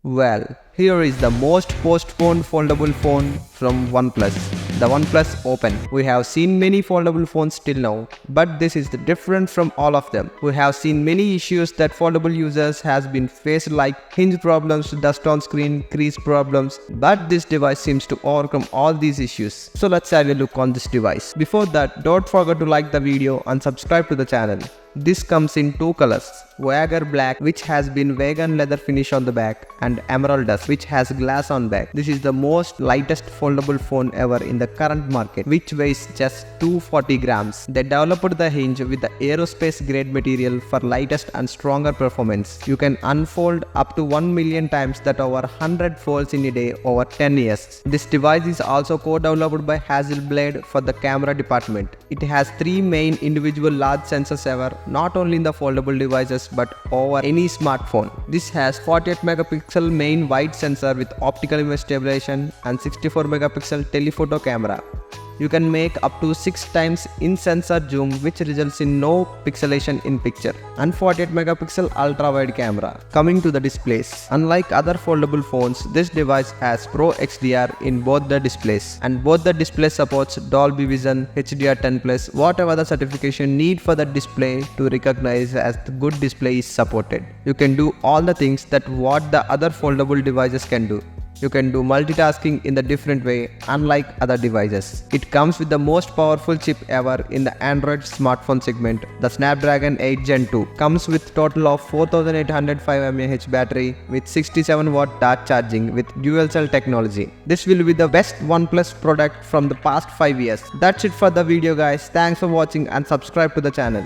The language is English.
Well, here is the most postponed foldable phone from OnePlus, the Oneplus Open. We have seen many foldable phones till now, but this is different from all of them. We have seen many issues that foldable users has been faced like hinge problems, dust on screen, crease problems, but this device seems to overcome all these issues. So let's have a look on this device. Before that, don't forget to like the video and subscribe to the channel. This comes in two colors, Voyager Black, which has been vegan leather finish on the back, and Emerald Dust, which has glass on back. This is the most lightest foldable phone ever in the current market, which weighs just 240 grams. They developed the hinge with the aerospace grade material for lightest and stronger performance. You can unfold up to 1 million times, that over 100 folds in a day over 10 years. This device is also co-developed by Hasselblad for the camera department. It has 3 main individual large sensors ever, not only in the foldable devices but over any smartphone. This has 48 megapixel main wide sensor with optical image stabilization and 64 megapixel telephoto camera. You can make up to 6 times in-sensor zoom, which results in no pixelation in picture, and 48 megapixel ultra-wide camera. Coming to the displays, unlike other foldable phones, this device has Pro XDR in both the displays, and both the display supports Dolby Vision, HDR10+, whatever the certification need for the display to recognize as the good display is supported. You can do all the things that what the other foldable devices can do. You can do multitasking in the different way, unlike other devices. It comes with the most powerful chip ever in the Android smartphone segment, the Snapdragon 8 Gen 2. Comes with total of 4805 mAh battery with 67 watt dark charging with dual cell technology. This will be the best OnePlus product from the past 5 years. That's it for the video guys. Thanks for watching and subscribe to the channel.